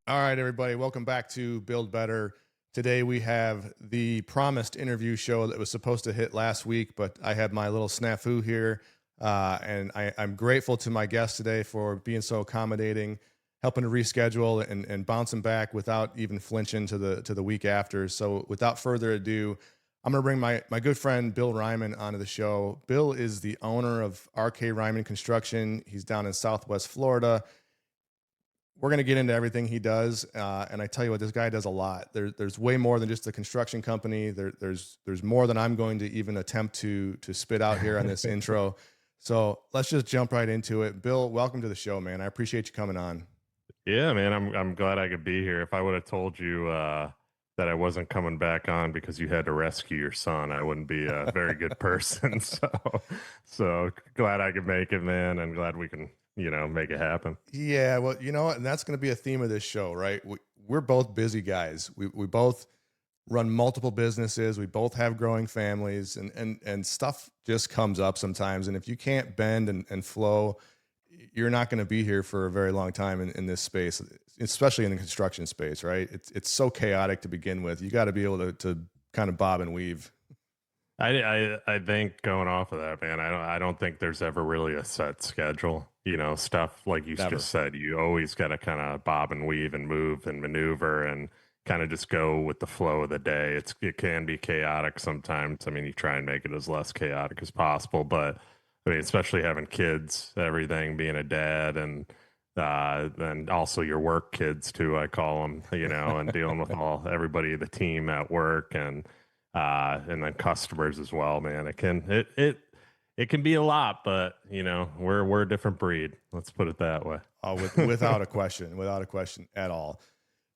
All right, everybody, welcome back to Build Better. Today we have the promised interview show that was supposed to hit last week, but I had my little snafu here, and I'm grateful to my guest today for being so accommodating, helping to reschedule and bouncing back without even flinching to the week after. So, without further ado, I'm going to bring my good friend Bill Reiman onto the show. Bill is the owner of RK Reiman Construction. He's down in Southwest Florida. We're going to get into everything he does, and I tell you what, this guy does a lot. There's way more than just a construction company. There's more than I'm going to even attempt to spit out here on this intro. So let's just jump right into it. Bill, welcome to the show, man. I appreciate you coming on. Yeah, man, I'm glad I could be here. If I would have told you that I wasn't coming back on because you had to rescue your son, I wouldn't be a very good person. So glad I could make it, man, and glad we can, make it happen. Yeah, well, you know what, and that's going to be a theme of this show, right? We're both busy guys. We both run multiple businesses. We both have growing families, and stuff just comes up sometimes. And if you can't bend and flow, you're not going to be here for a very long time in this space, especially in the construction space, right? It's so chaotic to begin with. You got to be able to kind of bob and weave. I think going off of that, man, I don't think there's ever really a set schedule. Stuff like you Never. just said, you always got to kind of bob and weave and move and maneuver and kind of just go with the flow of the day. It can be chaotic sometimes. I mean, you try and make it as less chaotic as possible, but I mean, especially having kids, everything, being a dad, and also your work kids too, I call them, and dealing with everybody, the team at work, and then customers as well, man. It can be a lot, but we're a different breed. Let's put it that way. Without a question at all.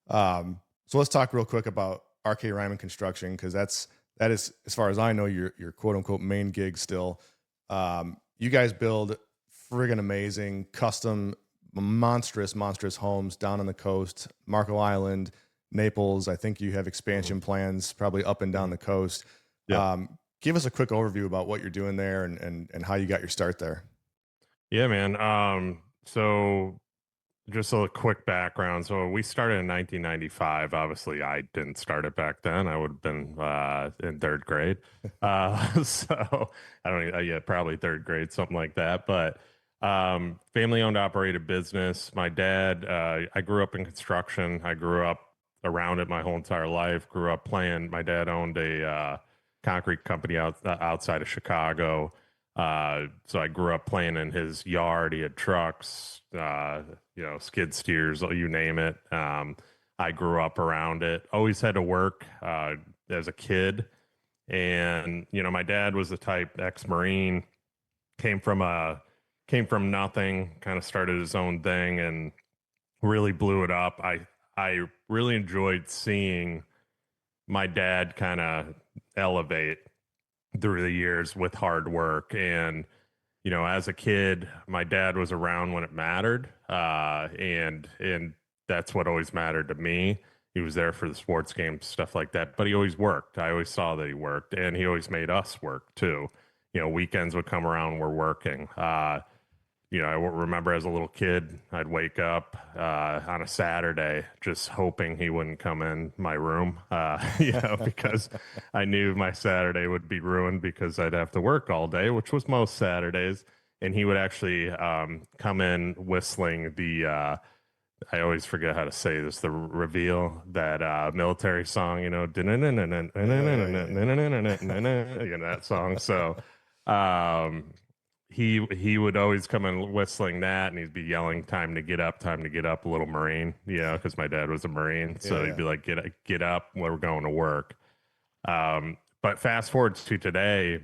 So let's talk real quick about RK Reiman Construction, because that is, as far as I know, your quote unquote main gig still. You guys build friggin' amazing custom monstrous homes down on the coast, Marco Island, Naples. I think you have expansion plans probably up and down the coast. Yeah. Give us a quick overview about what you're doing there and how you got your start there. Yeah, man. So just a quick background. So we started in 1995. Obviously, I didn't start it back then. I would have been in third grade. So I don't know, yeah, probably third grade, something like that. But family owned, operated business. My dad, I grew up in construction. I grew up around it my whole entire life. Grew up playing. My dad owned a concrete company outside of Chicago. So I grew up playing in his yard. He had trucks, skid steers, you name it. I grew up around it. Always had to work as a kid, and my dad was the type ex-Marine, came from nothing, kind of started his own thing, and really blew it up. I really enjoyed seeing my dad kind of elevate through the years with hard work. And as a kid, my dad was around when it mattered, and that's what always mattered to me. He was there for the sports games, stuff like that, but he always worked. I always saw that he worked, and he always made us work too. Weekends would come around, we're working. I remember as a little kid, I'd wake up on a Saturday just hoping he wouldn't come in my room, because I knew my Saturday would be ruined because I'd have to work all day, which was most Saturdays. And he would actually come in whistling I always forget how to say this, the reveal, that military song, that song. So, he would always come in whistling that, and he'd be yelling, time to get up, a little Marine, because my dad was a Marine. So he'd be like, get up, we're going to work. But fast forward to today,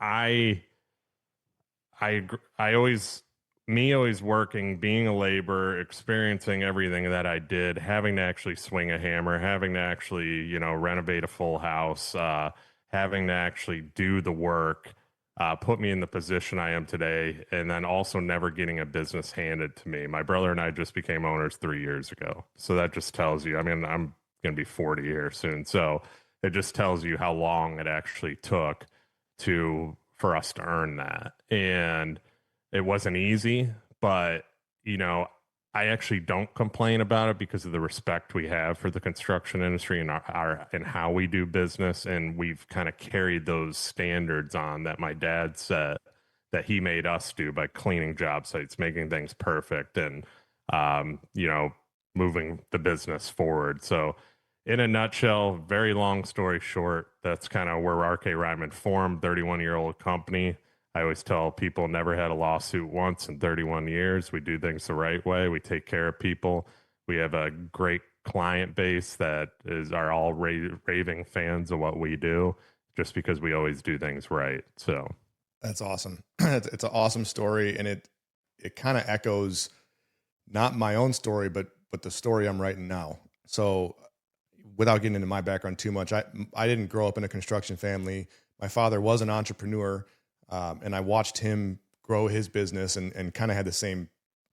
I always working, being a laborer, experiencing everything that I did, having to actually swing a hammer, having to actually, renovate a full house, having to actually do the work, put me in the position I am today, and then also never getting a business handed to me. My brother and I just became owners 3 years ago. So that just tells you, I mean, I'm going to be 40 here soon. So it just tells you how long it actually took for us to earn that. And it wasn't easy, but I actually don't complain about it because of the respect we have for the construction industry and our and how we do business, and we've kind of carried those standards on that my dad set that he made us do by cleaning job sites, making things perfect, and you know, moving the business forward. So, in a nutshell, very long story short, that's kind of where RK Reiman formed. 31-year-old company. I always tell people never had a lawsuit once in 31 years. We do things the right way. We take care of people. We have a great client base that are all raving fans of what we do just because we always do things right. So That's awesome. It's an awesome story, and it kind of echoes not my own story, but the story I'm writing now. So, without getting into my background too much, I didn't grow up in a construction family. My father was an entrepreneur, and I watched him grow his business and kind of had the same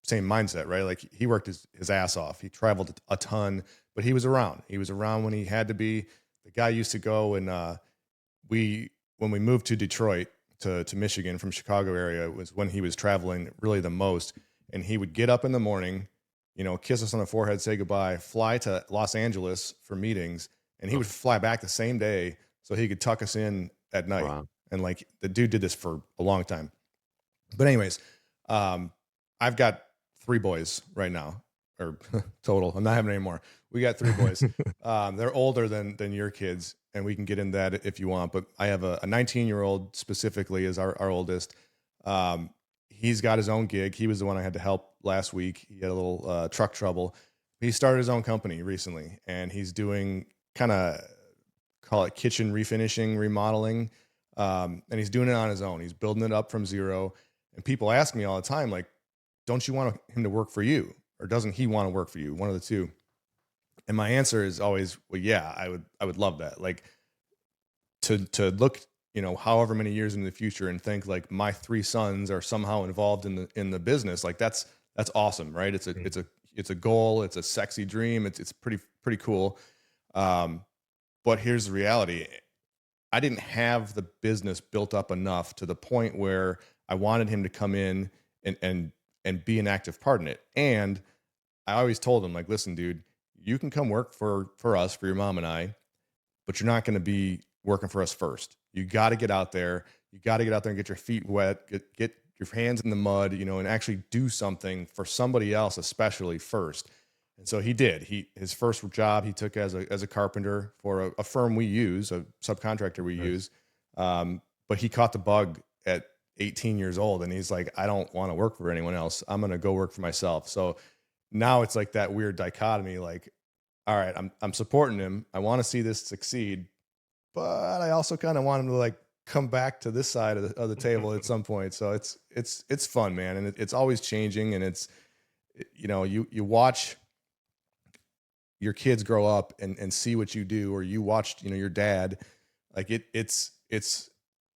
mindset, right? Like he worked his ass off. He traveled a ton, but he was around. He was around when he had to be. The guy used to go and when we moved to Detroit to Michigan from Chicago area was when he was traveling really the most. And he would get up in the morning, you know, kiss us on the forehead, say goodbye, fly to Los Angeles for meetings, and he would fly back the same day so he could tuck us in at night. wow. And like the dude did this for a long time. But anyways, I've got three boys right now, or total. I'm not having any more. We got three boys. They're older than your kids, and we can get into that if you want. But I have a 19-year-old specifically is our oldest. He's got his own gig. He was the one I had to help last week. He had a little truck trouble. He started his own company recently, and he's doing kind of call it kitchen refinishing, remodeling. And he's doing it on his own. He's building it up from zero. And people ask me all the time, like, don't you want him to work for you? Or doesn't he want to work for you? One of the two. And my answer is always, well, yeah, I would love that. Like to look, you know, however many years into the future and think like my three sons are somehow involved in the business. Like that's awesome, right? It's a goal. It's a sexy dream. It's pretty cool. But here's the reality. I didn't have the business built up enough to the point where I wanted him to come in and be an active part in it. And I always told him, like, listen, dude, you can come work for us, for your mom and I, but you're not going to be working for us first. You got to get out there. You got to get out there and get your feet wet, get your hands in the mud, you know, and actually do something for somebody else, especially first. And so he did. His first job he took as a carpenter for a firm we use, a subcontractor we use. But he caught the bug at 18 years old, and he's like, I don't want to work for anyone else. I'm going to go work for myself. So now it's like that weird dichotomy. Like, all right, I'm supporting him. I want to see this succeed, but I also kind of want him to like come back to this side of the table at some point. So it's fun, man, and it's always changing, and it's, you know, you watch your kids grow up and see what you do, or you watched, you know, your dad, like it's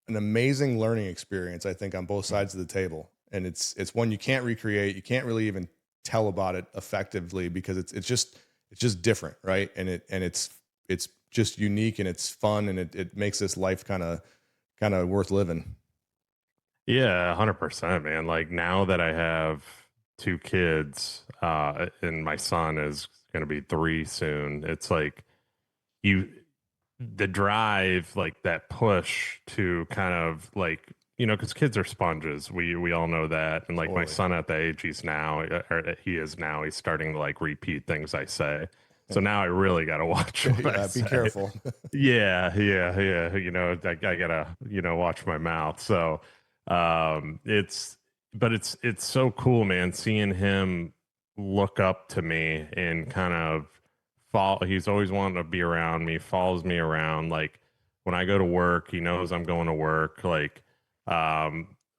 an amazing learning experience, I think, on both sides of the table. And it's one you can't recreate. You can't really even tell about it effectively because it's just different. Right. And it's just unique, and it's fun, and it makes this life kind of worth living. Yeah, 100%, man. Like now that I have two kids, and my son is going to be 3 soon, it's like you, the drive, like that push to kind of like, you know, because kids are sponges. We all know that. And like my Totally. son at the age he's now, or he is now, he's starting to like repeat things I say. So now I really got to watch what I Yeah. Be say. careful. Yeah. You know, I gotta, you know, watch my mouth. So, it's, but it's so cool, man, seeing him look up to me and kind of he's always wanting to be around me, follows me around. Like when I go to work, he knows I'm going to work. Like,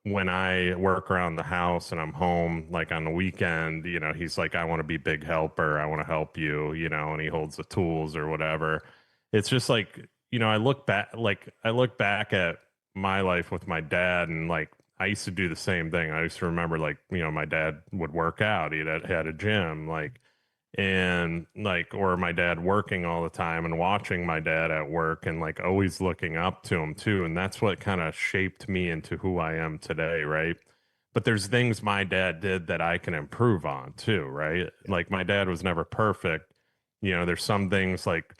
when I work around the house and I'm home, like on the weekend, you know, he's like, I want to be big helper. I want to help you, you know, and he holds the tools or whatever. It's just like, you know, I look back at my life with my dad, and like, I used to do the same thing. I used to remember, like, you know, my dad would work out. He had a gym, like, and like, or my dad working all the time and watching my dad at work and like always looking up to him too. And that's what kind of shaped me into who I am today, right? but there's things my dad did that I can improve on too, right? Yeah. Like my dad was never perfect. There's some things like,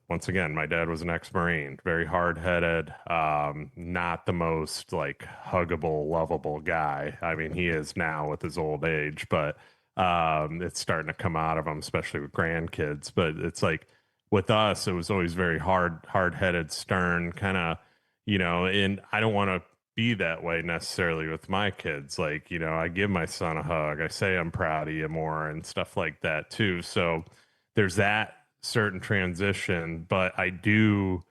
once again, my dad was an ex-Marine, very hard-headed, not the most like huggable, lovable guy. I mean, he is now with his old age, but it's starting to come out of him, especially with grandkids. But it's like with us, it was always very hard-headed, stern, kind of, and I don't want to be that way necessarily with my kids. Like, I give my son a hug. I say I'm proud of you more and stuff like that too. So there's that certain transition, but I do,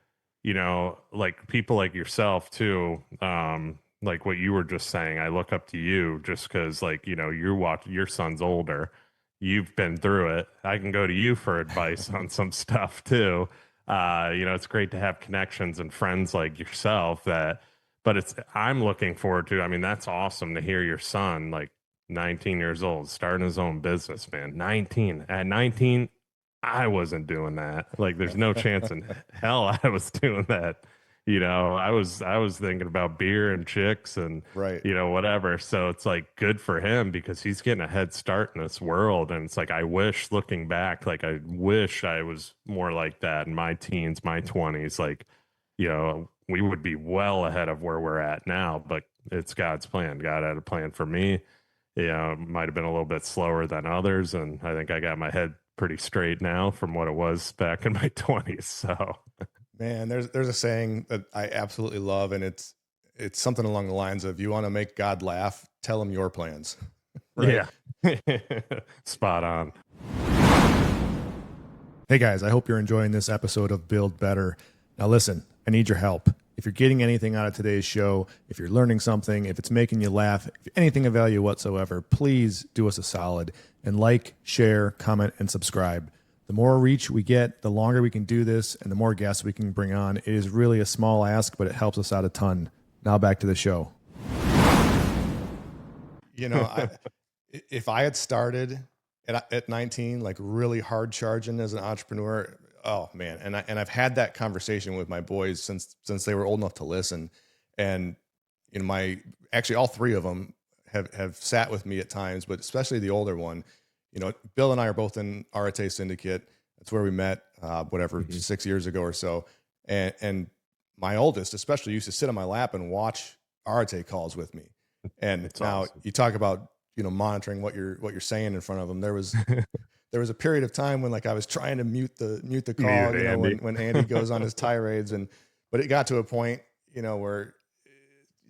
like people like yourself too, like what you were just saying, I look up to you just because like, your son's older. You've been through it. I can go to you for advice on some stuff too. It's great to have connections and friends like yourself but I'm looking forward to, I mean, that's awesome to hear your son, like 19 years old, starting his own business, man. At 19, I wasn't doing that. Like, there's no chance in hell I was doing that. I was thinking about beer and chicks and, Right. whatever. So it's like good for him because he's getting a head start in this world. And it's like, I wish looking back, like, I wish I was more like that in my teens, my 20s. Like, we would be well ahead of where we're at now, but it's God's plan. God had a plan for me. It might have been a little bit slower than others. And I think I got my head pretty straight now from what it was back in my 20s. So, Man, there's a saying that I absolutely love, and it's something along the lines of, you want to make God laugh, tell him your plans. Right. yeah, spot on. Hey guys, I hope you're enjoying this episode of Build Better. Now listen, I need your help. If you're getting anything out of today's show, if you're learning something, if it's making you laugh, if anything of value whatsoever, please do us a solid and like, share, comment, and subscribe. The more reach we get, the longer we can do this, and the more guests we can bring on. It is really a small ask, but it helps us out a ton. Now back to the show. If I had started at 19, like really hard charging as an entrepreneur, oh man. And I've had that conversation with my boys since they were old enough to listen. And actually all three of them have sat with me at times, but especially the older one. Bill and I are both in Arate Syndicate. That's where we met, 6 years ago or so. And my oldest especially used to sit on my lap and watch Arate calls with me. And It's now awesome. you talk about, monitoring what you're saying in front of them. There was a period of time when like I was trying to mute the call, Mute Andy. when Andy goes on his tirades, but it got to a point, where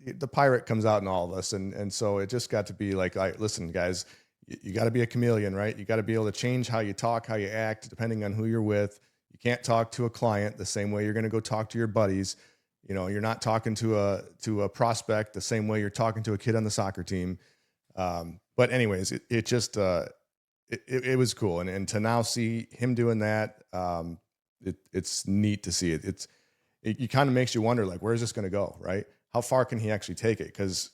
the pirate comes out in all of us. And so it just got to be like, listen, guys, you got to be a chameleon, right? You got to be able to change how you talk, how you act, depending on who you're with. You can't talk to a client the same way you're going to go talk to your buddies. You're not talking to a prospect the same way you're talking to a kid on the soccer team. But anyways, it just, it was cool. And to now see him doing that, it's neat to see it. It kind of makes you wonder, like, where's this going to go? Right? How far can he actually take it? Cause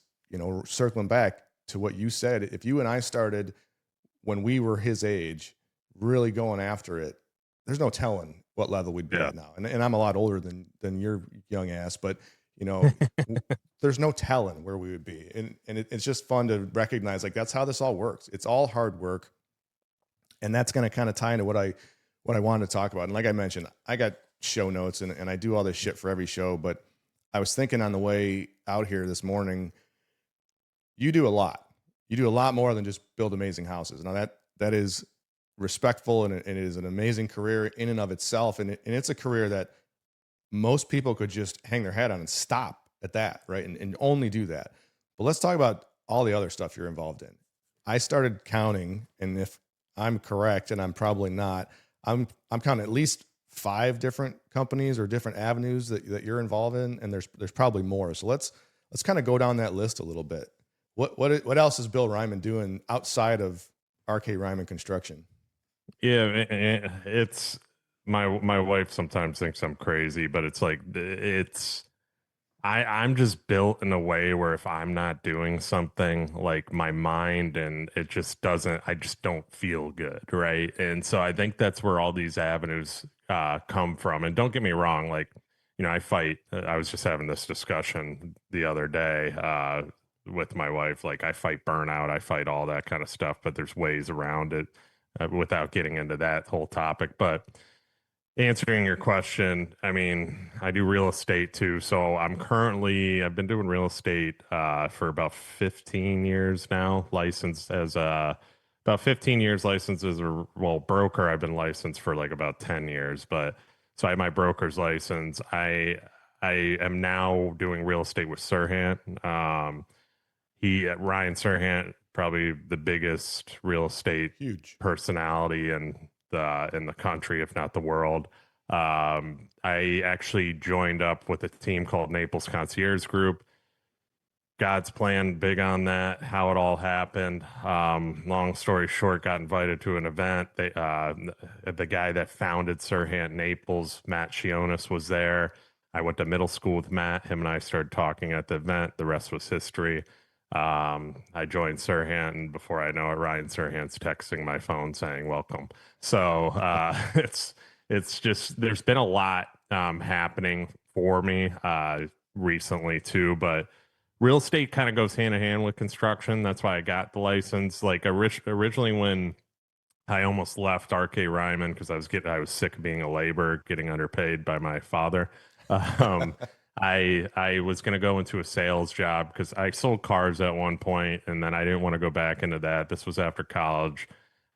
circling back to what you said, if you and I started when we were his age, really going after it, there's no telling what level we'd be Yeah. at now. And I'm a lot older than your young ass, but there's no telling where we would be. And it's just fun to recognize, like, that's how this all works. It's all hard work. And that's going to kind of tie into what I wanted to talk about. And like I mentioned, I got show notes and I do all this shit for every show, but I was thinking on the way out here this morning, you do a lot. You do a lot more than just build amazing houses. Now that is respectful, and it is an amazing career in and of itself. And it's a career that most people could just hang their hat on and stop at that, right? And only do that. But let's talk about all the other stuff you're involved in. I started counting, and if I'm correct, and I'm probably not, I'm counting at least 5 different companies or different avenues that you're involved in, and there's probably more. So let's kind of go down that list a little bit. What else is Bill Reiman doing outside of RK Reiman Construction? Yeah, it's my wife sometimes thinks I'm crazy, but it's like I'm just built in a way where if I'm not doing something, like my mind and it just doesn't, I just don't feel good, right? And so I think that's where all these avenues come from. And don't get me wrong, like I fight. I was just having this discussion the other day. with my wife. Like I fight burnout, I fight all that kind of stuff, but there's ways around it without getting into that whole topic. But answering your question, I mean, I do real estate too. So I've been doing real estate for about 15 years now, licensed as a, about 15 years licensed as a, well, broker. I've been licensed for like about 10 years, but so I have my broker's license. I am now doing real estate with Serhant. Ryan Serhant, probably the biggest real estate Huge. personality in the country, if not the world. I actually joined up with a team called Naples Concierge Group. God's plan, big on that, how it all happened. Long story short, got invited to an event. The guy that founded Serhant Naples, Matt Shionis, was there. I went to middle school with Matt. Him and I started talking at the event. The rest was history. I joined Serhant, and before I know it, Ryan Serhant's texting my phone saying welcome. So it's just there's been a lot happening for me recently too, but real estate kind of goes hand in hand with construction. That's why I got the license. Like originally when I almost left RK Reiman because I was sick of being a laborer, getting underpaid by my father. Um, I was going to go into a sales job because I sold cars at one point, and then I didn't want to go back into that. This was after college.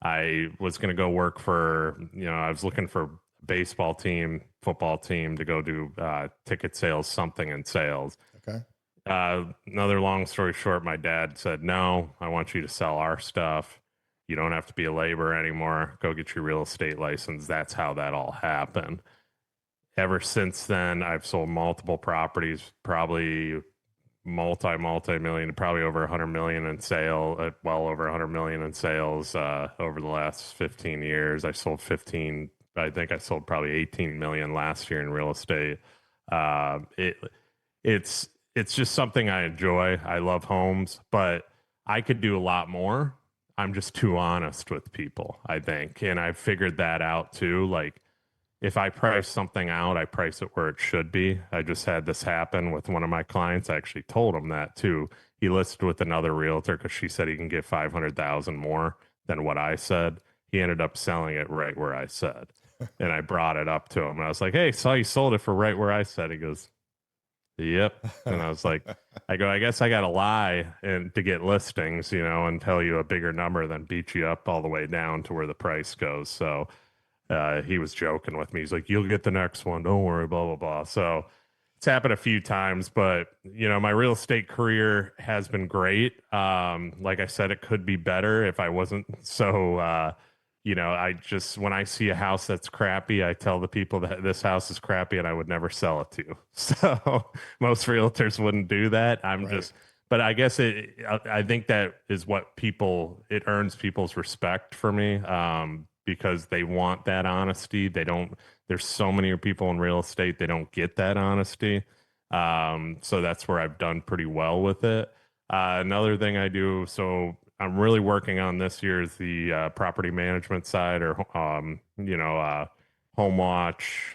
I was going to go work for, I was looking for a baseball team, football team to go do ticket sales, something in sales. Okay. Another long story short, my dad said, "No, I want you to sell our stuff. You don't have to be a laborer anymore. Go get your real estate license." That's how that all happened. Ever since then, I've sold multiple properties, probably multi-million, probably over 100 million in sale, well over 100 million in sales over the last 15 years. I think I sold probably 18 million last year in real estate. Uh, it, it's just something I enjoy. I love homes, but I could do a lot more. I'm just too honest with people, I think. And I've figured that out too. Like if I price something out, I price it where it should be. I just had this happen with one of my clients. I actually told him that too. He listed with another realtor because she said he can get 500,000 more than what I said. He ended up selling it right where I said. And I brought it up to him. And I was like, "Hey, saw you sold it for right where I said." He goes, "Yep." And I was like, I go, "I guess I got to lie and to get listings, and tell you a bigger number than beat you up all the way down to where the price goes." So he was joking with me. He's like, "You'll get the next one. Don't worry, blah, blah, blah." So it's happened a few times, but my real estate career has been great. Like I said, it could be better if I wasn't so, when I see a house that's crappy, I tell the people that this house is crappy and I would never sell it to you. So most realtors wouldn't do that. Right. But I guess I think that is it earns people's respect for me, because they want that honesty. There's so many people in real estate, they don't get that honesty. So that's where I've done pretty well with it. Another thing I do, so I'm really working on this year is the property management side or, home watch,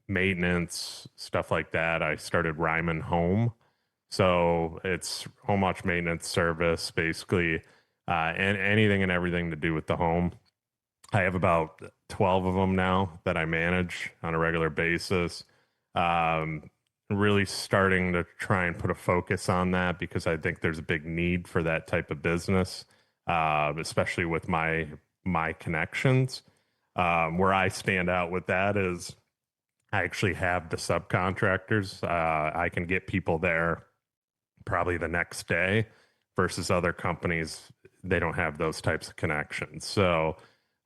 maintenance, stuff like that. I started Reiman Home. So it's home watch maintenance service, basically, and anything and everything to do with the home. I have about 12 of them now that I manage on a regular basis. Um, Really starting to try and put a focus on that because I think there's a big need for that type of business, especially with my connections. Where I stand out with that is I actually have the subcontractors. I can get people there probably the next day versus other companies. They don't have those types of connections. So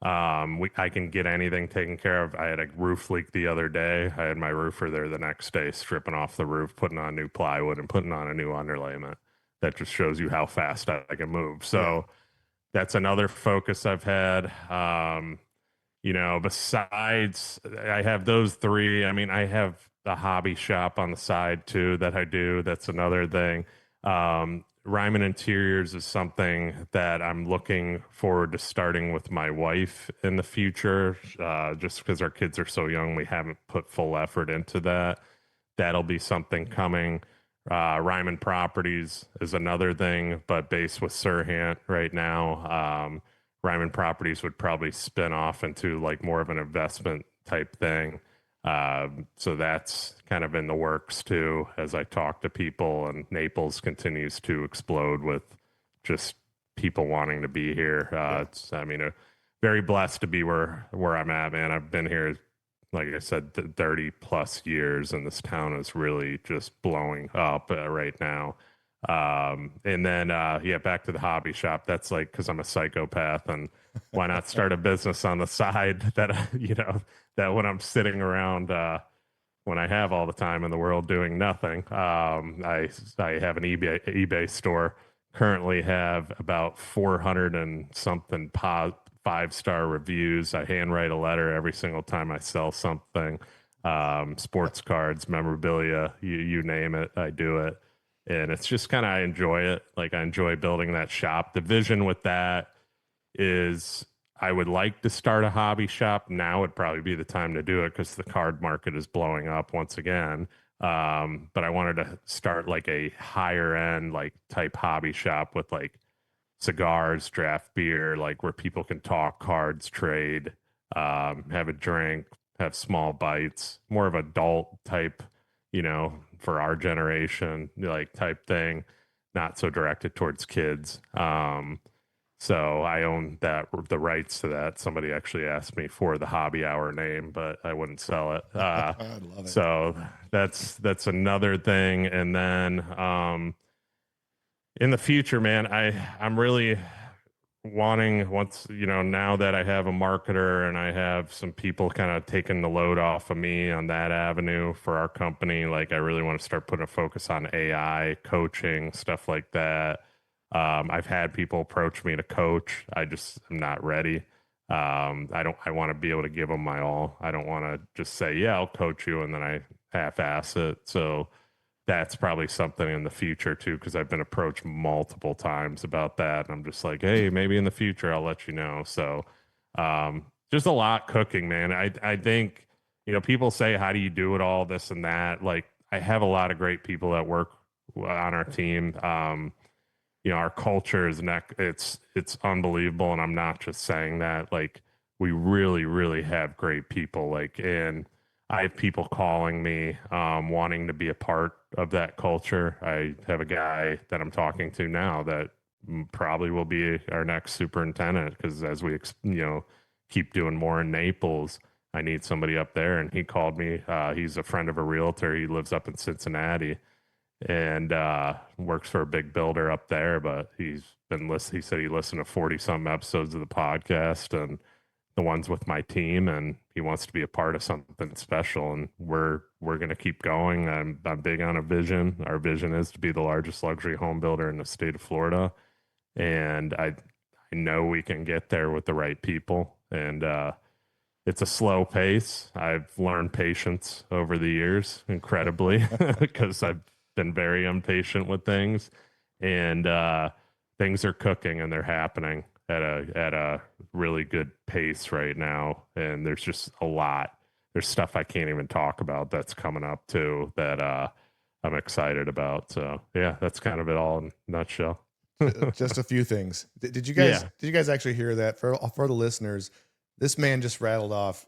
I can get anything taken care of. I had a roof leak the other day. I had my roofer there the next day, stripping off the roof, putting on new plywood, and putting on a new underlayment. That just shows you how fast I can move. Yeah. So that's another focus I've had. Besides, I have those three. I mean, I have a hobby shop on the side too that I do. That's another thing. Ryman Interiors is something that I'm looking forward to starting with my wife in the future. Just because our kids are so young, we haven't put full effort into that. That'll be something coming. Reiman Properties is another thing, but based with Serhant right now. Reiman Properties would probably spin off into like more of an investment type thing. So that's kind of in the works too, as I talk to people, and Naples continues to explode with just people wanting to be here. I mean, very blessed to be where I'm at, man. I've been here, like I said, 30 plus years, and this town is really just blowing up right now. And then, yeah, back to the hobby shop. That's like, because I'm a psychopath, and why not start a business on the side that, that when I'm sitting around, when I have all the time in the world doing nothing. I have an eBay store. Currently have about 400 and something 5-star reviews. I handwrite a letter every single time I sell something. Sports cards, memorabilia, you name it, I do it. And it's just kind of, I enjoy it. Like, I enjoy building that shop. The vision with that is I would like to start a hobby shop. Now would probably be the time to do it because the card market is blowing up once again. But I wanted to start like a higher end, like type hobby shop with like cigars, draft beer, like where people can talk cards, trade, have a drink, have small bites, more of adult type, for our generation, like type thing, not so directed towards kids. So I own the rights to that. Somebody actually asked me for the hobby hour name, but I wouldn't sell it. I love it. So that's another thing. And then in the future, man, I'm really wanting, once, now that I have a marketer and I have some people kind of taking the load off of me on that avenue for our company, like I really want to start putting a focus on AI coaching, stuff like that. I've had people approach me to coach. I just am not ready. I want to be able to give them my all. I don't want to just say, yeah, I'll coach you, and then I half-ass it. So that's probably something in the future too, because I've been approached multiple times about that. And I'm just like, hey, maybe in the future I'll let you know. So just a lot cooking, man. I think, people say, how do you do it all, this and that? Like, I have a lot of great people that work on our team. Our culture is it's unbelievable. And I'm not just saying that. Like, we really, really have great people. Like, and I have people calling me, wanting to be a part of that culture. I have a guy that I'm talking to now that probably will be our next superintendent, because as we, keep doing more in Naples, I need somebody up there. And he called me. He's a friend of a realtor. He lives up in Cincinnati, and works for a big builder up there. But he said he listened to 40 some episodes of the podcast and the ones with my team, and he wants to be a part of something special. And we're going to keep going. I'm big on a vision. Our vision is to be the largest luxury home builder in the state of Florida, and I know we can get there with the right people. And it's a slow pace. I've learned patience over the years, incredibly, because I've been very impatient with things. And things are cooking, and they're happening at a really good pace right now. And there's just a lot. There's stuff I can't even talk about that's coming up too, that I'm excited about. So yeah, that's kind of it all in a nutshell. Just a few things. Did you guys Yeah. did you guys actually hear that? For the listeners, this man just rattled off,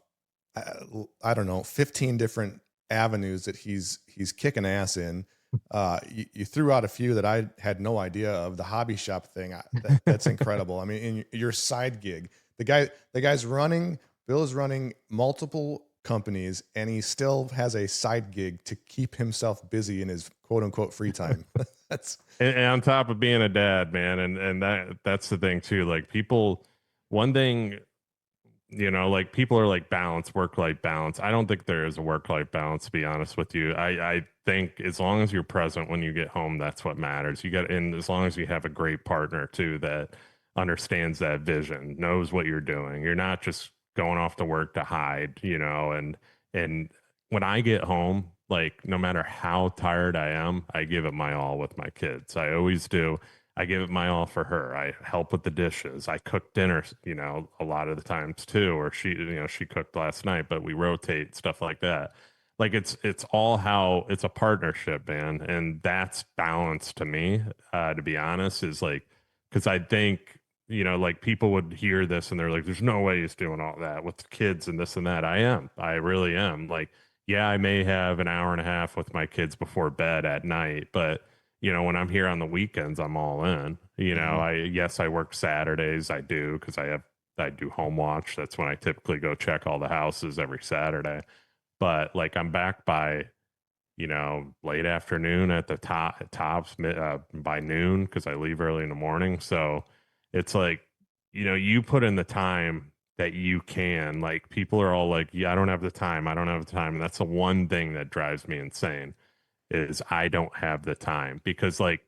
I don't know, 15 different avenues that he's kicking ass in. You threw out a few that I had no idea of. The hobby shop thing, that's incredible. I mean, in your side gig, Bill is running multiple companies, and he still has a side gig to keep himself busy in his quote unquote free time. That's And on top of being a dad, man, and that's the thing too. Like, people, one thing, like, people are like, balance, work-life balance. I don't think there is a work-life balance, to be honest with you. I think as long as you're present when you get home, that's what matters. And as long as you have a great partner too that understands that vision, knows what you're doing. You're not just going off to work to hide, and when I get home, like, no matter how tired I am, I give it my all with my kids. I always do. I give it my all for her. I help with the dishes. I cook dinner, a lot of the times too, or she cooked last night, but we rotate, stuff like that. like it's all how it's a partnership, man. And that's balance to me, to be honest, is like, because I think, like people would hear this and they're like, there's no way he's doing all that with the kids and this and that. I really am. Like, yeah, I may have an hour and a half with my kids before bed at night, but when I'm here on the weekends, I'm all in. Mhm. Yes, I work Saturdays. I do because I do home watch. That's when I typically go check all the houses every Saturday. But like I'm back by late afternoon at the top at tops by noon because I leave early in the morning. So it's like you put in the time that you can. Like people are all like, yeah, I don't have the time. I don't have the time, and that's the one thing that drives me insane is I don't have the time because like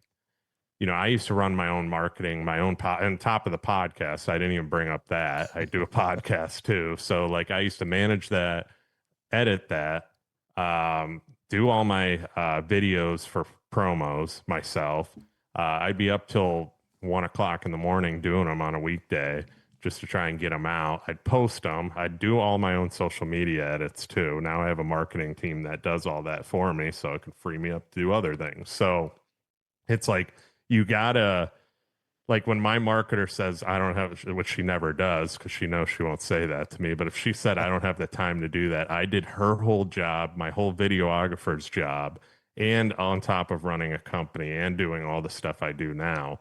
I used to run my own marketing, my own on top of the podcast. I didn't even bring up that I do a podcast too. So like I used to manage that, edit that, do all my videos for promos myself. I'd be up till 1 o'clock in the morning doing them on a weekday just to try and get them out. I'd post them. I'd do all my own social media edits too. Now I have a marketing team that does all that for me, so it can free me up to do other things. So it's like you gotta like when my marketer says I don't have, which she never does because she knows she won't say that to me. But if she said I don't have the time to do that, I did her whole job, my whole videographer's job, and on top of running a company and doing all the stuff I do now.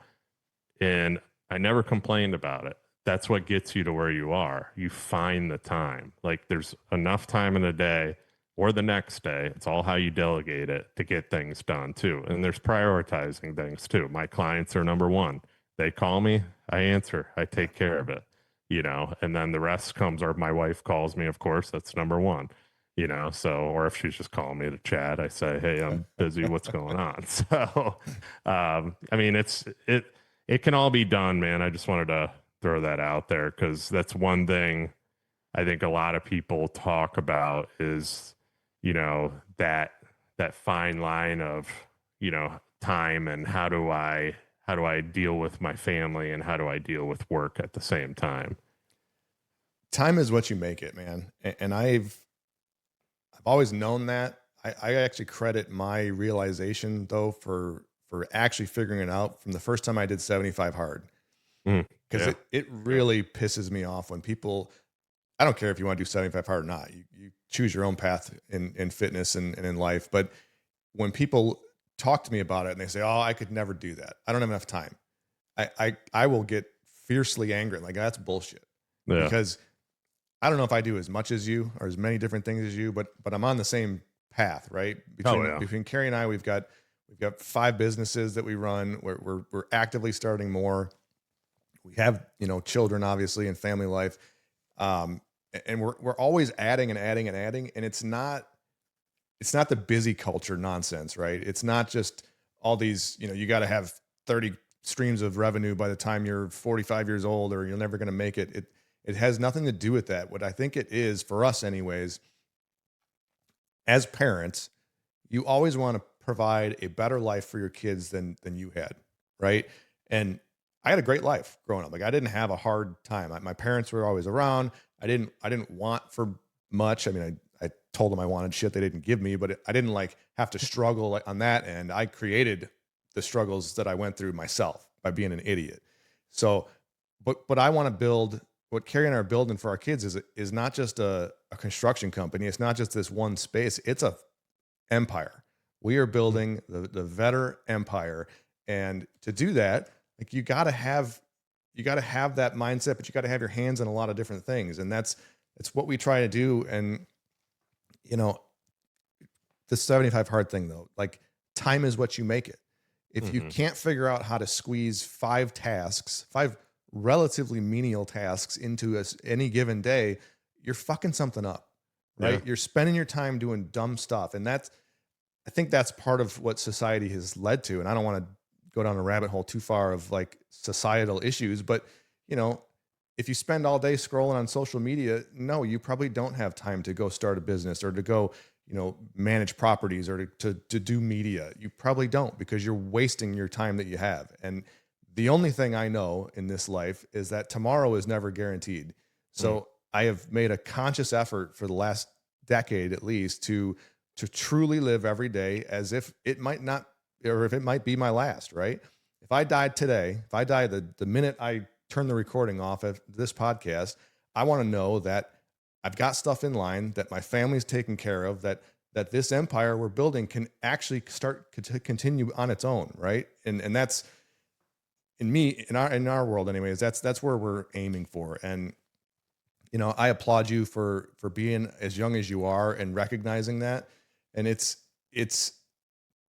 And I never complained about it. That's what gets you to where you are. You find the time. Like there's enough time in the day or the next day. It's all how you delegate it to get things done too. And there's prioritizing things too. My clients are number one. They call me, I answer, I take care of it, and then the rest comes, or my wife calls me, of course, that's number one, so, or if she's just calling me to chat, I say, hey, I'm busy, what's going on? So, I mean, it can all be done, man. I just wanted to throw that out there because that's one thing I think a lot of people talk about is, that fine line of, time and how do I deal with my family and how do I deal with work at the same time? Time is what you make it, man. And I've always known that. I actually credit my realization though for actually figuring it out from the first time I did 75 hard. Mm, Because yeah. it really pisses me off when people, I don't care if you want to do 75 hard or not. You choose your own path in fitness and in life. But when people talk to me about it and they say, "Oh, I could never do that. I don't have enough time." I will get fiercely angry. Like that's bullshit. Yeah. Because I don't know if I do as much as you or as many different things as you, but I'm on the same path, right? Oh, Between yeah. between Carrie and I, we've got 5 businesses that we run. We're actively starting more. We have children obviously and family life, um, and we're always adding and adding and adding. And it's not the busy culture nonsense, right? It's not just all these, you got to have 30 streams of revenue by the time you're 45 years old or you're never going to make it. It has nothing to do with that. What I think it is for us anyways, as parents, you always want to provide a better life for your kids than you had, right? And I had a great life growing up. Like I didn't have a hard time. My parents were always around. I didn't want for much. I mean, I told them I wanted shit they didn't give me, but I didn't like have to struggle like, on that end. I created the struggles that I went through myself by being an idiot. So, but I want to build what Carrie and I are building for our kids is not just a construction company. It's not just this one space. It's a empire. We are Mm, building the Vetter empire, and to do that, like you got to have that mindset, but you got to have your hands in a lot of different things, and that's what we try to do. And you know, the 75 hard thing though, like time is what you make it. If you mm-hmm. can't figure out how to squeeze 5 relatively menial tasks into any given day, you're fucking something up, Yeah. right? You're spending your time doing dumb stuff, and I think that's part of what society has led to. And I don't want to go down a rabbit hole too far of like societal issues, but you know, if you spend all day scrolling on social media, no, you probably don't have time to go start a business or to go, manage properties or to do media. You probably don't because you're wasting your time that you have. And the only thing I know in this life is that tomorrow is never guaranteed. Mm, So I have made a conscious effort for the last decade at least to to truly live every day as if it might not, or if it might be my last, right? If I died today, if I die the minute I turn the recording off of this podcast, I want to know that I've got stuff in line, that my family's taken care of, that this empire we're building can actually start to continue on its own, right? And that's in our world anyways, that's where we're aiming for. And I applaud you for being as young as you are and recognizing that. And it's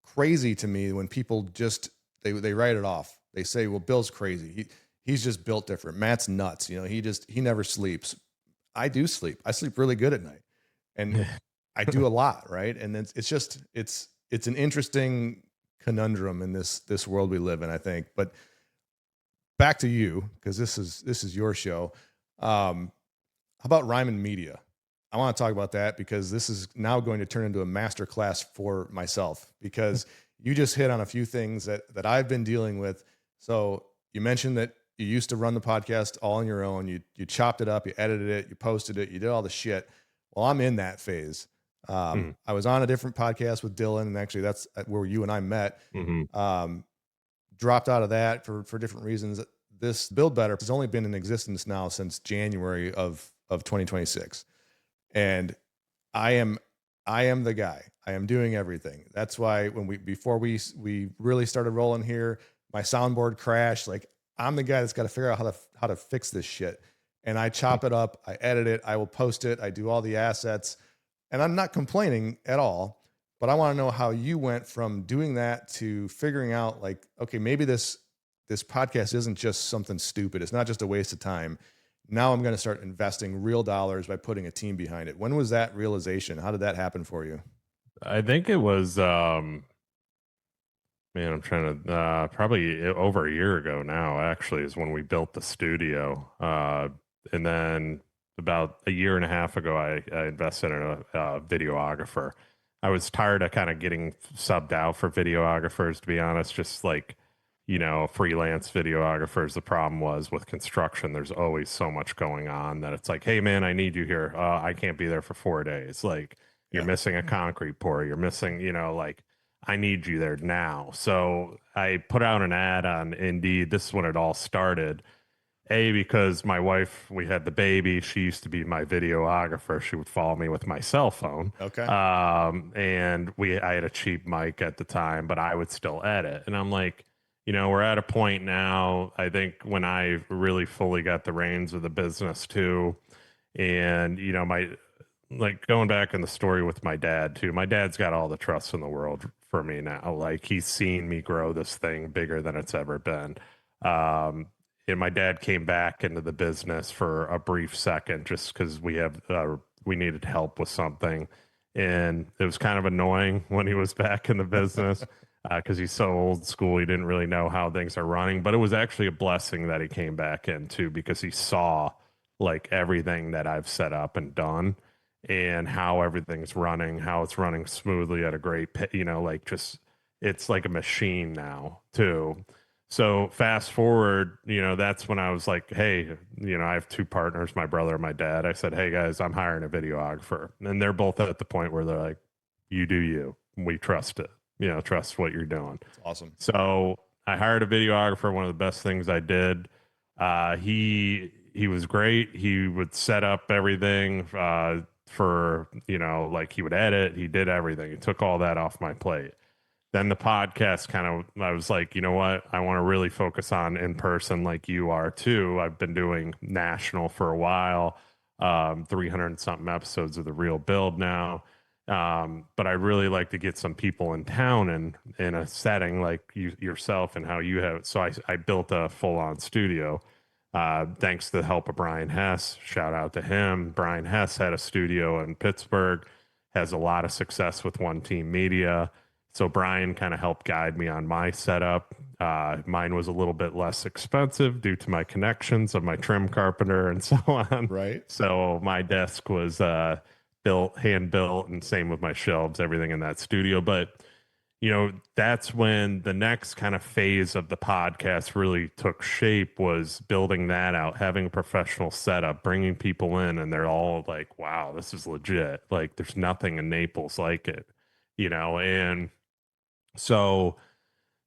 crazy to me when people just they write it off. They say, well, Bill's crazy. He's just built different. Matt's nuts. He never sleeps. I do sleep. I sleep really good at night. And I do a lot, right? And it's an interesting conundrum in this world we live in, I think. But back to you, because this is your show. How about Reiman Media? I want to talk about that because this is now going to turn into a master class for myself, because you just hit on a few things that I've been dealing with. So you mentioned that you used to run the podcast all on your own. You chopped it up, you edited it, you posted it, you did all the shit. Well, I'm in that phase. I was on a different podcast with Dylan, and actually that's where you and I met. Dropped out of that for different reasons. This Build Better has only been in existence now since January of 2026. And I am the guy. I am doing everything. That's why before we really started rolling here, my soundboard crashed. Like, I'm the guy that's got to figure out how to fix this shit. And I chop it up, I edit it, I will post it, I do all the assets, and I'm not complaining at all. But I want to know how you went from doing that to figuring out, like, okay, maybe this podcast isn't just something stupid. It's not just a waste of time. Now I'm going to start investing real dollars by putting a team behind it. When was that realization? How did that happen for you? I think it was, man, I'm trying to, probably over a year ago now, actually, is when we built the studio. And then about a year and a half ago, I invested in a videographer. I was tired of kind of getting subbed out for videographers, to be honest, just like, freelance videographers. The problem was with construction, there's always so much going on that it's like, hey, man, I need you here. I can't be there for 4 days. Like, you're missing a concrete pour. You're missing, like, I need you there now. So I put out an ad on Indeed. This is when it all started. Because my wife, we had the baby. She used to be my videographer. She would follow me with my cell phone. Okay. And I had a cheap mic at the time, but I would still edit. And I'm like, we're at a point now, I think, when I really fully got the reins of the business too. And, like, going back in the story with my dad too, my dad's got all the trust in the world for me now. Like, he's seen me grow this thing bigger than it's ever been. And my dad came back into the business for a brief second just because we needed help with something. And it was kind of annoying when he was back in the business because he's so old school. He didn't really know how things are running. But it was actually a blessing that he came back into, because he saw, like, everything that I've set up and done and how everything's running, how it's running smoothly at a great, like, just, it's like a machine now too. So fast forward, that's when I was like, hey, I have two partners, my brother and my dad. I said, hey guys, I'm hiring a videographer. And they're both at the point where they're like, you do you. We trust it. Trust what you're doing. That's awesome. So I hired a videographer, one of the best things I did. He was great. He would set up everything for, like, he would edit, he did everything. He took all that off my plate. Then the podcast I was like, you know what? I want to really focus on in person, like you are too. I've been doing national for a while, 300 and something episodes of The Real Build now. But I really like to get some people in town and in a setting like yourself and how you have it. So I built a full on studio, thanks to the help of Brian Hess. Shout out to him. Brian Hess had a studio in Pittsburgh, has a lot of success with One Team Media. So Brian kind of helped guide me on my setup. Mine was a little bit less expensive due to my connections of my trim carpenter and so on. Right. So my desk was hand built, and same with my shelves, everything in that studio. But that's when the next kind of phase of the podcast really took shape, was building that out, having a professional setup, bringing people in, and they're all like, wow, this is legit. Like, there's nothing in Naples like it. and so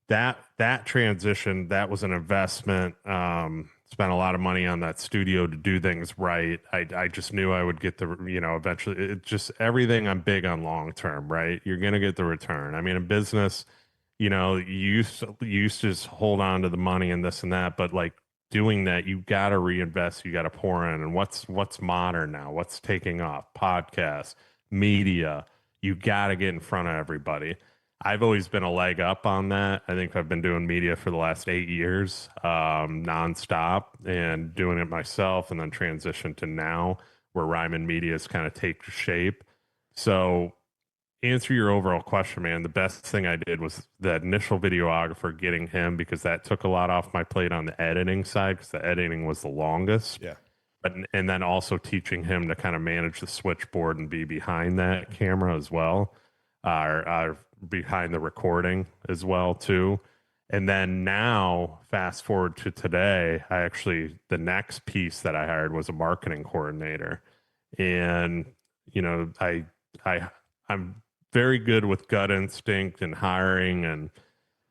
that transition, that was an investment. Spent a lot of money on that studio to do things right. I just knew I would get the, eventually, it just, everything, I'm big on long term, right? You're gonna get the return. I mean, in business, you used to just hold on to the money and this and that, but like doing that, you got to reinvest, you got to pour in. And what's modern now? What's taking off? Podcasts, media. You got to get in front of everybody. I've always been a leg up on that. I think I've been doing media for the last 8 years, nonstop, and doing it myself, and then transitioned to now where Reiman Media has kind of taken shape. So answer your overall question, man, the best thing I did was the initial videographer, getting him, because that took a lot off my plate on the editing side, because the editing was the longest. Yeah. But and then also teaching him to kind of manage the switchboard and be behind that camera as well, or behind the recording as well too. And then now, fast forward to today, the next piece that I hired was a marketing coordinator, and I I'm very good with gut instinct and hiring,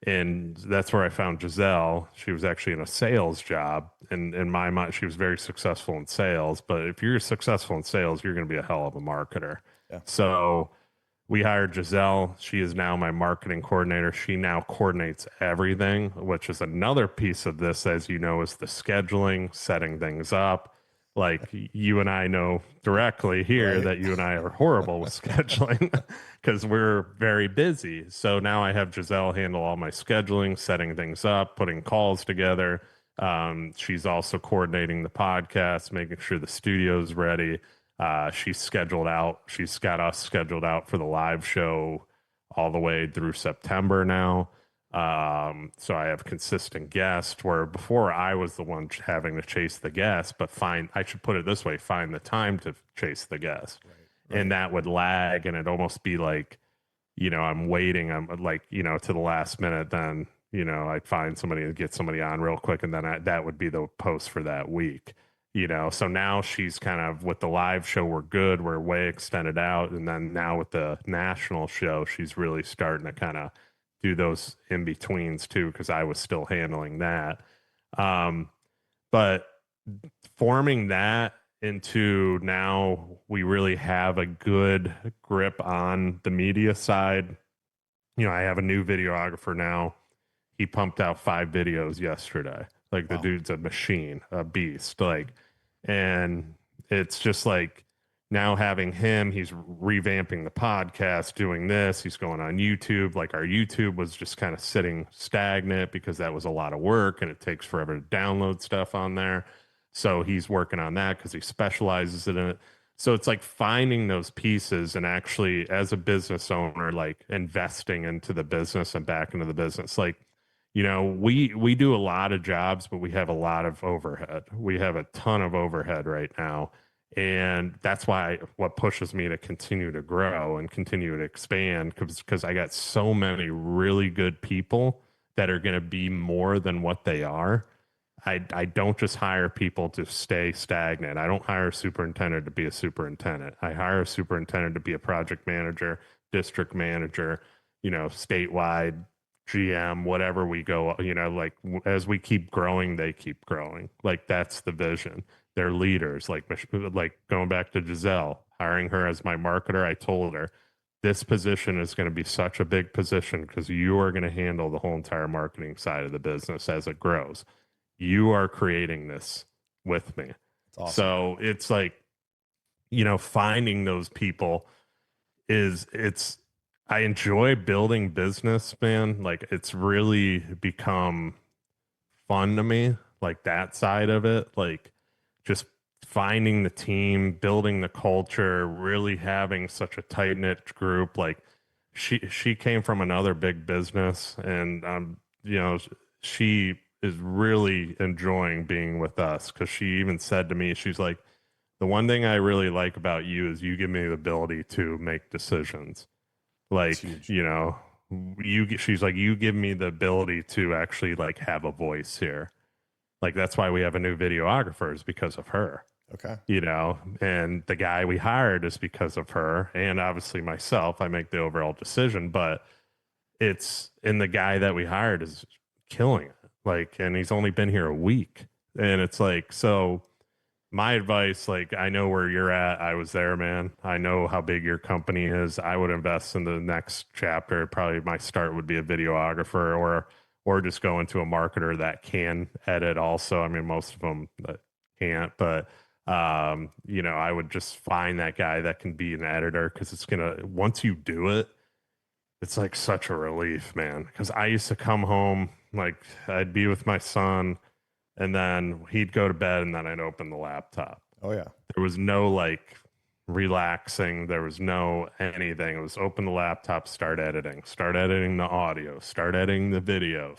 and that's where I found Giselle. She was actually in a sales job, and in my mind, she was very successful in sales. But if you're successful in sales, you're going to be a hell of a marketer. Yeah. So we hired Giselle. She is now my marketing coordinator. She now coordinates everything, which is another piece of this, as you know, is the scheduling, setting things up. Like you and I know directly here Right. that you and I are horrible with scheduling because we're very busy. So now I have Giselle handle all my scheduling, setting things up, putting calls together. She's also coordinating the podcast, making sure the studio's ready. She's scheduled out. She's got us scheduled out for the live show all the way through September now. So I have consistent guests, where before I was the one having to chase the guest, but I should put it this way, find the time to chase the guest. Right. And that would lag, and it'd almost be like, I'm waiting. I'm like, to the last minute, then, I'd find somebody and get somebody on real quick. And then that would be the post for that week. So now she's kind of, with the live show, we're good, we're way extended out, and then now with the national show, she's really starting to kind of do those in betweens too, because I was still handling that. But forming that into, now we really have a good grip on the media side. I have a new videographer now. He pumped out 5 videos yesterday. Like, the Wow. dude's a machine, a beast. Like, and it's just like, now having him, he's revamping the podcast, doing this. He's going on YouTube. Like, our YouTube was just kind of sitting stagnant because that was a lot of work and it takes forever to download stuff on there. So he's working on that because he specializes in it. So it's like finding those pieces, and actually, as a business owner, like investing into the business and back into the business. Like, we do a lot of jobs, but we have a lot of overhead. We have a ton of overhead right now. And that's what pushes me to continue to grow and continue to expand, because I got so many really good people that are going to be more than what they are. I don't just hire people to stay stagnant. I don't hire a superintendent to be a superintendent. I hire a superintendent to be a project manager, district manager, statewide, GM, whatever we go, like, as we keep growing, they keep growing. Like, that's the vision. They're leaders. Like going back to Giselle, hiring her as my marketer, I told her, this position is going to be such a big position because you are going to handle the whole entire marketing side of the business as it grows. You are creating this with me. That's awesome. So it's like, finding those people I enjoy building business, man. Like, it's really become fun to me, like that side of it. Like, just finding the team, building the culture, really having such a tight knit group. Like, she came from another big business, and she is really enjoying being with us, because she even said to me, she's like, the one thing I really like about you is you give me the ability to make decisions. That's Like, huge. she's like, you give me the ability to actually, like, have a voice here. Like, that's why we have a new videographer, is because of her. Okay. And the guy we hired is because of her, and obviously myself. I make the overall decision, but the guy that we hired is killing it. Like, and he's only been here a week. And it's like, so my advice, like, I know where you're at. I was there, man. I know how big your company is. I would invest in the next chapter. Probably my start would be a videographer, or just go into a marketer that can edit also. I mean, most of them that can't, but I would just find that guy that can be an editor, because once you do it, it's like such a relief, man. Because I used to come home, like, I'd be with my son, and then he'd go to bed, and then I'd open the laptop. Oh yeah. There was no like relaxing. There was no anything. It was open the laptop, start editing the audio, start editing the video,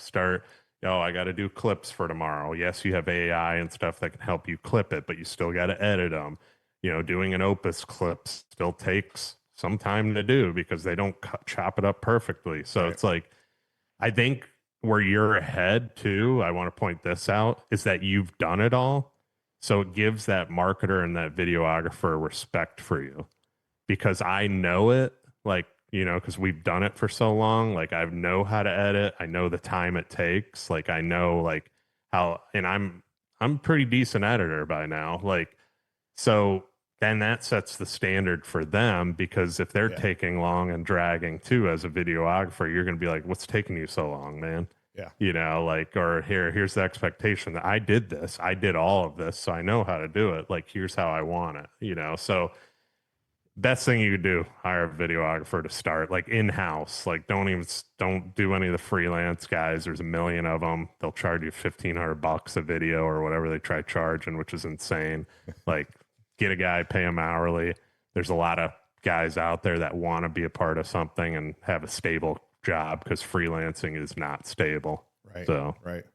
I got to do clips for tomorrow. Yes, you have AI and stuff that can help you clip it, but you still got to edit them. Doing an Opus clip still takes some time to do, because they don't chop it up perfectly. So Right. it's like, I think where you're ahead too, I want to point this out, is that you've done it all. So it gives that marketer and that videographer respect for you, because I know it, like, because we've done it for so long. Like, I know how to edit. I know the time it takes. Like, I know like how, and I'm pretty decent editor by now. Like, so then that sets the standard for them, because if they're Yeah. taking long and dragging too as a videographer, you're going to be like, what's taking you so long, man? Yeah. Like, or here's the expectation that I did this. I did all of this, so I know how to do it. Like, here's how I want it. So best thing you could do, hire a videographer to start, like, in-house. Like, don't do any of the freelance guys. There's a million of them. They'll charge you $1,500 a video or whatever they try charging, which is insane. Like, get a guy, pay him hourly. There's a lot of guys out there that want to be a part of something and have a stable job, because freelancing is not stable. Right. So Right.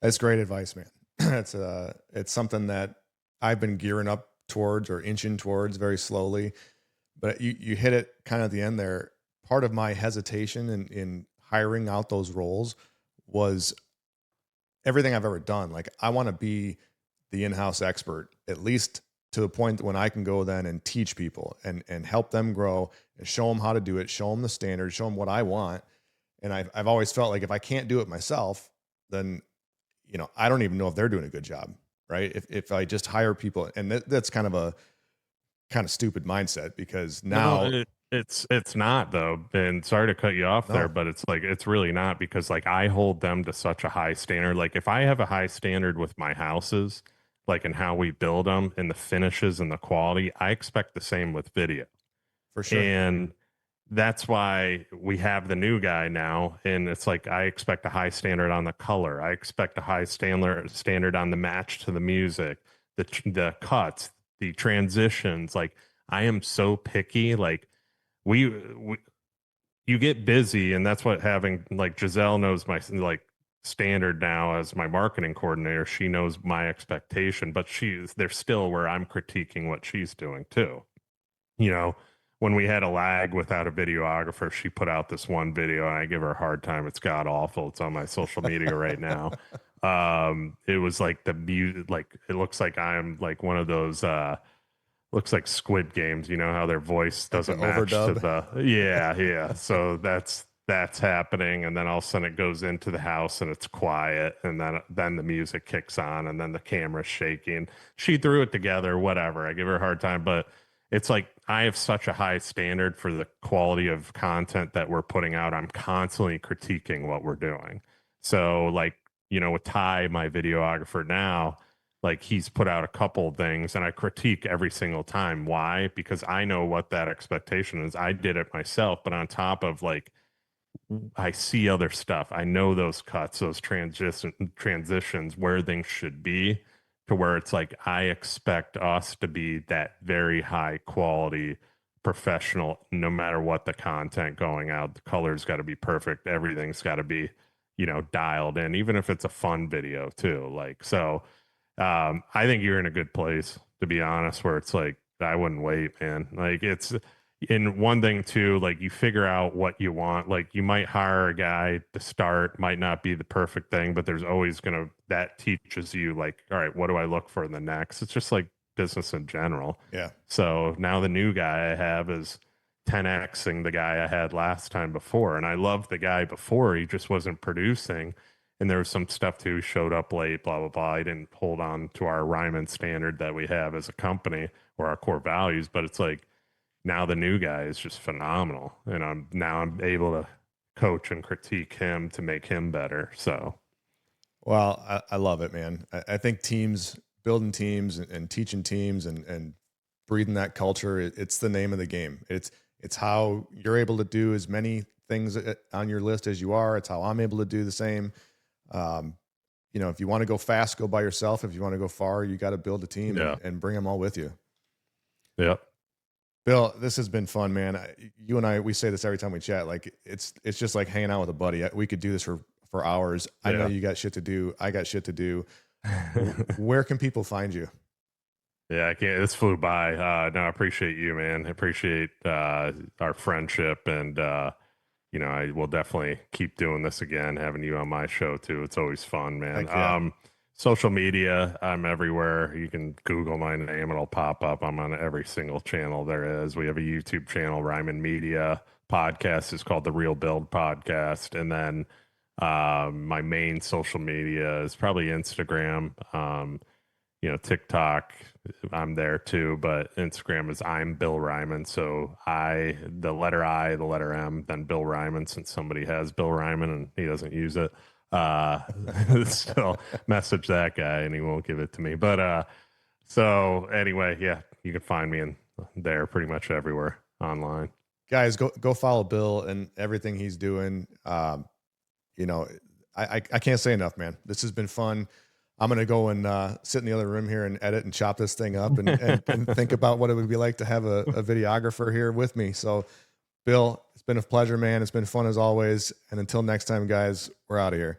That's great advice, man. It's something that I've been gearing up towards, or inching towards, very slowly. But you hit it kind of at the end there. Part of my hesitation in hiring out those roles was everything I've ever done. Like, I want to be the in-house expert, at least to the point when I can go then and teach people and help them grow and show them how to do it, show them the standards, show them what I want. And I've always felt like if I can't do it myself, then I don't even know if they're doing a good job, right? If I just hire people, and that's kind of stupid mindset, because no, now it's not though. And sorry to cut you off there, no, but it's like, it's really not, because like, I hold them to such a high standard. Like, if I have a high standard with my houses, like, in how we build them and the finishes and the quality, I expect the same with video. for sure. And that's why we have the new guy now. And it's like, I expect a high standard on the color. I expect a high standard on the match to the music, the cuts, the transitions. Like, I am so picky. Like, we you get busy, and that's what having, like, Giselle knows my, like, standard now as my marketing coordinator. She knows my expectation, but there's still where I'm critiquing what she's doing too. you know, when we had a lag without a videographer, she put out this one video, and I give her a hard time. It's god awful. It's on my social media right now. It was like the music, like, it looks like I'm like one of those looks like Squid Games, how their voice Like the doesn't match to overdub. the, yeah. So that's happening, and then all of a sudden it goes into the house and it's quiet, and then the music kicks on, and then the camera's shaking. She threw it together, whatever. I give her a hard time, but it's like, I have such a high standard for the quality of content that we're putting out. I'm constantly critiquing what we're doing. So, like, with Ty, my videographer now, like, he's put out a couple of things, and I critique every single time. Why? Because I know what that expectation is. I did it myself, but on top of, like, I see other stuff. I know those cuts, those transitions, where things should be, to where it's like, I expect us to be that very high quality professional, no matter what the content going out. The color's got to be perfect. Everything's got to be, dialed in, even if it's a fun video too. Like, so I think you're in a good place, to be honest, where it's like, I wouldn't wait, man. Like, it's in one thing too, like, you figure out what you want. Like, you might hire a guy to start, might not be the perfect thing, but there's always that teaches you, like, all right, what do I look for in the next? It's just like business in general. Yeah. So now the new guy I have is 10xing the guy I had last time before. And I loved the guy before. He just wasn't producing. And there was some stuff too, he showed up late, blah, blah, blah. I didn't hold on to our Reiman standard that we have as a company or our core values. But it's like now the new guy is just phenomenal. And I'm able to coach and critique him to make him better. So Well, I love it, man. I think teams, building teams and teaching teams and breathing that culture, it's the name of the game. It's how you're able to do as many things on your list as you are. It's how I'm able to do the same. If you want to go fast, go by yourself. If you want to go far, you got to build a team and bring them all with you. Yep. Bill, this has been fun, man. You and I, we say this every time we chat. Like it's just like hanging out with a buddy. We could do this for hours. I know you got shit to do. I got shit to do. Where can people find you? Yeah, I can't. This flew by. No, I appreciate you, man. I appreciate our friendship, and I will definitely keep doing this again. Having you on my show too. It's always fun, man. Social media, I'm everywhere. You can Google my name; it'll pop up. I'm on every single channel there is. We have a YouTube channel, Reiman Media. Podcast is called the Real Build Podcast, and then my main social media is probably Instagram. TikTok, I'm there too, but Instagram is I'm Bill Reiman. So the letter I, the letter M, then Bill Reiman, since somebody has Bill Reiman and he doesn't use it. Still message that guy and he won't give it to me. But so anyway, yeah, you can find me in there pretty much everywhere online. Guys, go follow Bill and everything he's doing. I can't say enough, man. This has been fun. I'm going to go and sit in the other room here and edit and chop this thing up and think about what it would be like to have a videographer here with me. So, Bill, it's been a pleasure, man. It's been fun as always. And until next time, guys, we're out of here.